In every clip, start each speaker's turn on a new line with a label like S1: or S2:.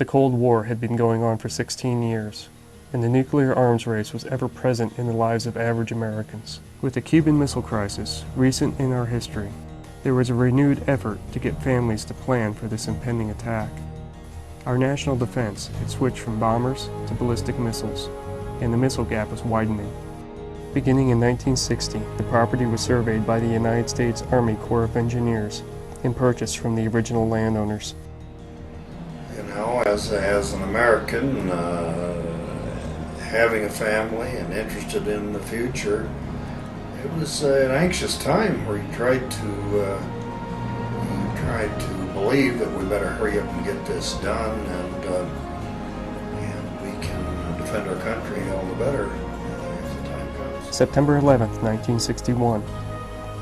S1: The Cold War had been going on for 16 years, and the nuclear arms race was ever present in the lives of average Americans. With the Cuban Missile Crisis, recent in our history, there was a renewed effort to get families to plan for this impending attack. Our national defense had switched from bombers to ballistic missiles, and the missile gap was widening. Beginning in 1960, the property was surveyed by the United States Army Corps of Engineers and purchased from the original landowners.
S2: You know, as an American, having a family and interested in the future, it was an anxious time where you tried to believe that we better hurry up and get this done, and we can defend our country all the better as the time comes.
S1: September 11th, 1961.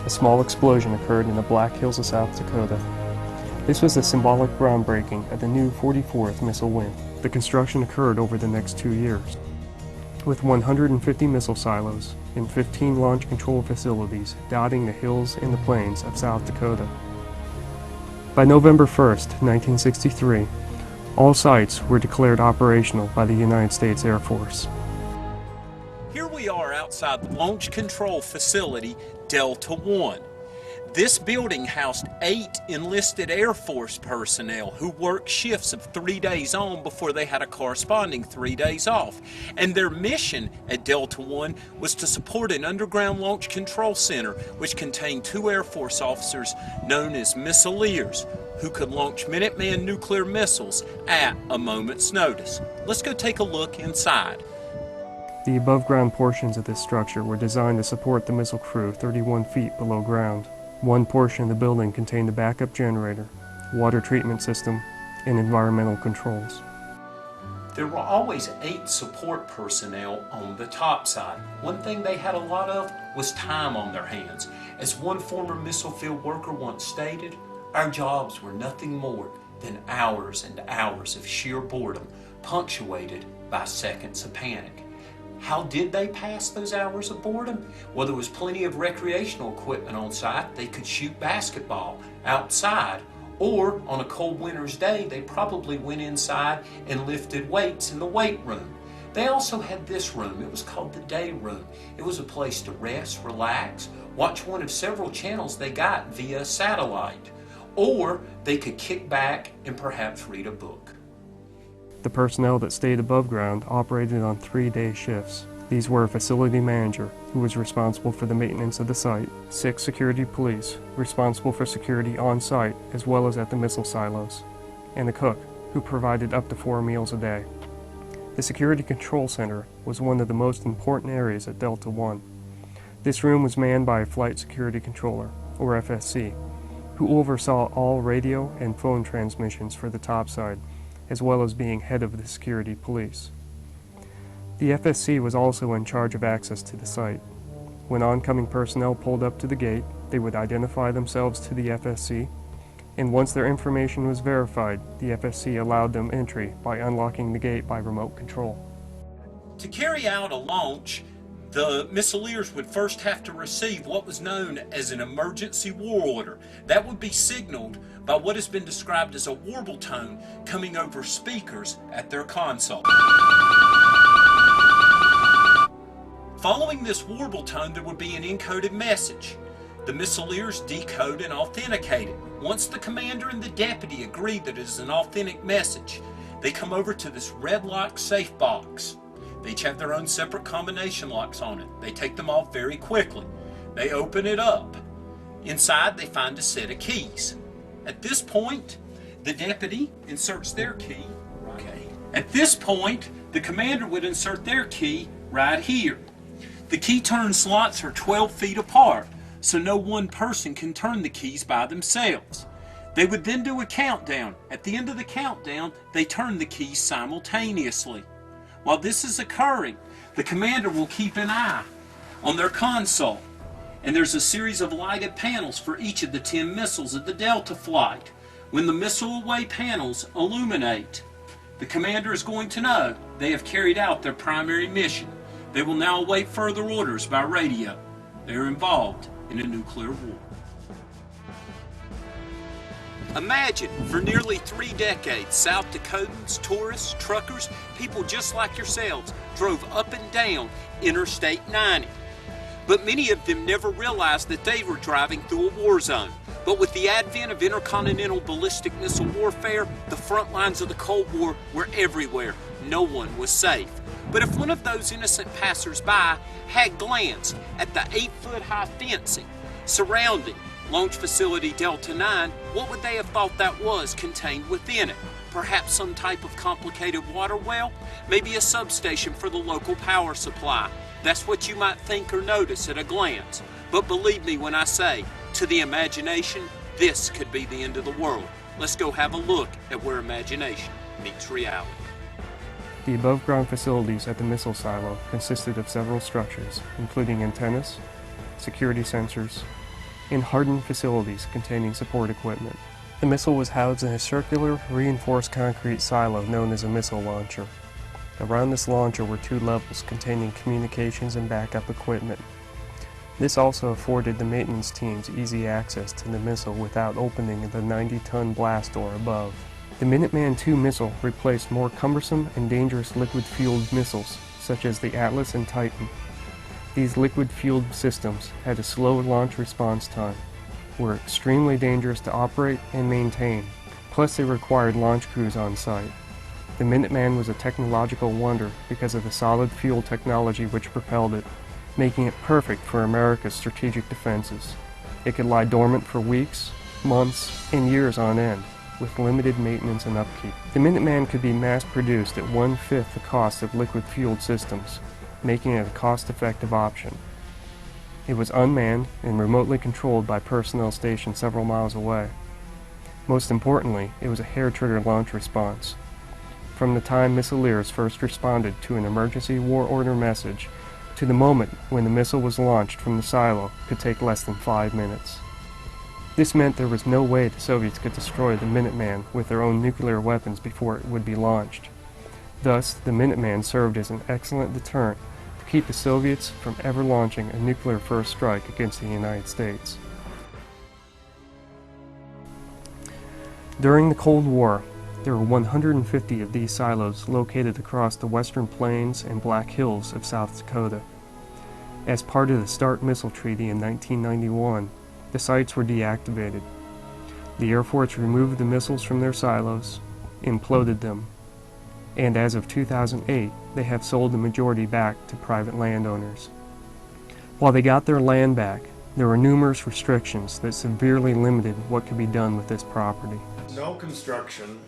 S1: A small explosion occurred in the Black Hills of South Dakota. This was a symbolic groundbreaking of the new 44th Missile Wing. The construction occurred over the next 2 years, with 150 missile silos and 15 launch control facilities dotting the hills and the plains of South Dakota. By November 1st, 1963, all sites were declared operational by the United States Air Force.
S3: Here we are outside the Launch Control Facility, Delta One. This building housed 8 enlisted Air Force personnel who worked shifts of 3 days on before they had a corresponding 3 days off. And their mission at Delta One was to support an underground launch control center which contained 2 Air Force officers known as missileers who could launch Minuteman nuclear missiles at a moment's notice. Let's go take a look inside.
S1: The above-ground portions of this structure were designed to support the missile crew 31 feet below ground. One portion of the building contained a backup generator, water treatment system, and environmental controls.
S3: There were always 8 support personnel on the top side. One thing they had a lot of was time on their hands. As one former missile field worker once stated, our jobs were nothing more than hours and hours of sheer boredom, punctuated by seconds of panic. How did they pass those hours of boredom? Well, there was plenty of recreational equipment on site. They could shoot basketball outside, or on a cold winter's day, they probably went inside and lifted weights in the weight room. They also had this room. It was called the day room. It was a place to rest, relax, watch one of several channels they got via satellite, or they could kick back and perhaps read a book.
S1: The personnel that stayed above ground operated on 3-day shifts. These were a facility manager, who was responsible for the maintenance of the site, 6 security police, responsible for security on site as well as at the missile silos, and a cook, who provided up to 4 meals a day. The Security Control Center was one of the most important areas at Delta One. This room was manned by a Flight Security Controller, or FSC, who oversaw all radio and phone transmissions for the topside, as well as being head of the security police. The FSC was also in charge of access to the site. When oncoming personnel pulled up to the gate, they would identify themselves to the FSC, and once their information was verified, the FSC allowed them entry by unlocking the gate by remote control.
S3: To carry out a launch, the missileers would first have to receive what was known as an emergency war order. That would be signaled by what has been described as a warble tone coming over speakers at their console. Following this warble tone, there would be an encoded message. The missileers decode and authenticate it. Once the commander and the deputy agree that it is an authentic message, they come over to this red lock safe box. They each have their own separate combination locks on it. They take them off very quickly. They open it up. Inside, they find a set of keys. At this point, the deputy inserts their key. Okay. At this point, the commander would insert their key right here. The key turn slots are 12 feet apart, so no one person can turn the keys by themselves. They would then do a countdown. At the end of the countdown, they turn the keys simultaneously. While this is occurring, the commander will keep an eye on their console, and there's a series of lighted panels for each of the 10 missiles of the Delta flight. When the missile away panels illuminate, the commander is going to know they have carried out their primary mission. They will now await further orders by radio. They are involved in a nuclear war. Imagine, for nearly 3 decades, South Dakotans, tourists, truckers, people just like yourselves drove up and down Interstate 90. But many of them never realized that they were driving through a war zone. But with the advent of intercontinental ballistic missile warfare, the front lines of the Cold War were everywhere. No one was safe. But if one of those innocent passers-by had glanced at the 8-foot-high fencing surrounding Launch Facility Delta 9, what would they have thought that was contained within it? Perhaps some type of complicated water well? Maybe a substation for the local power supply. That's what you might think or notice at a glance. But believe me when I say, to the imagination, this could be the end of the world. Let's go have a look at where imagination meets reality.
S1: The above-ground facilities at the missile silo consisted of several structures, including antennas, security sensors, and hardened facilities containing support equipment. The missile was housed in a circular, reinforced concrete silo known as a missile launcher. Around this launcher were 2 levels containing communications and backup equipment. This also afforded the maintenance teams easy access to the missile without opening the 90-ton blast door above. The Minuteman II missile replaced more cumbersome and dangerous liquid-fueled missiles, such as the Atlas and Titan. These liquid-fueled systems had a slow launch response time, were extremely dangerous to operate and maintain, plus they required launch crews on site. The Minuteman was a technological wonder because of the solid fuel technology which propelled it, making it perfect for America's strategic defenses. It could lie dormant for weeks, months, and years on end, with limited maintenance and upkeep. The Minuteman could be mass-produced at 1/5 the cost of liquid-fueled systems, making it a cost-effective option. It was unmanned and remotely controlled by personnel stationed several miles away. Most importantly, it was a hair-trigger launch response. From the time missileers first responded to an emergency war order message to the moment when the missile was launched from the silo could take less than 5 minutes. This meant there was no way the Soviets could destroy the Minuteman with their own nuclear weapons before it would be launched. Thus, the Minuteman served as an excellent deterrent to keep the Soviets from ever launching a nuclear first strike against the United States. During the Cold War, there were 150 of these silos located across the western plains and Black Hills of South Dakota. As part of the START missile treaty in 1991, the sites were deactivated. The Air Force removed the missiles from their silos, imploded them, and as of 2008, they have sold the majority back to private landowners. While they got their land back, there were numerous restrictions that severely limited what could be done with this property.
S2: No construction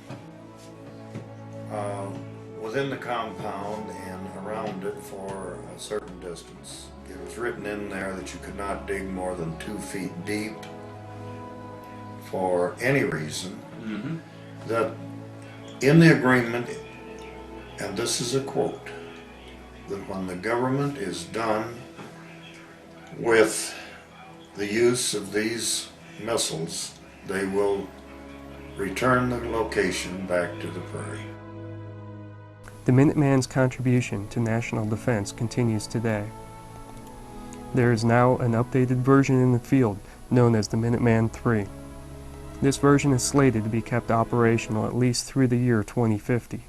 S2: within the compound and around it for a certain distance. It was written in there that you could not dig more than 2 feet deep for any reason. That in the agreement, and this is a quote, that when the government is done with the use of these missiles, they will return the location back to the prairie.
S1: The Minuteman's contribution to national defense continues today. There is now an updated version in the field known as the Minuteman III. This version is slated to be kept operational at least through the year 2050.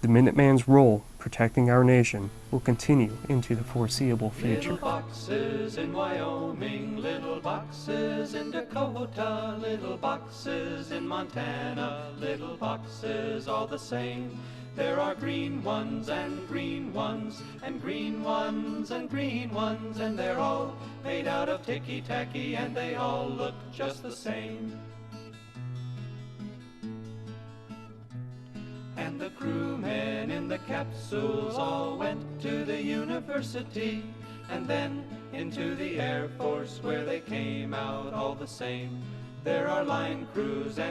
S1: The Minuteman's role protecting our nation will continue into the foreseeable future.
S4: Little boxes in Wyoming, little boxes in Dakota, little boxes in Montana, little boxes all the same. There are green ones and green ones and green ones and green ones, and they're all made out of ticky-tacky and they all look just the same. And the crewmen in the capsules all went to the university and then into the Air Force where they came out all the same. There are line crews and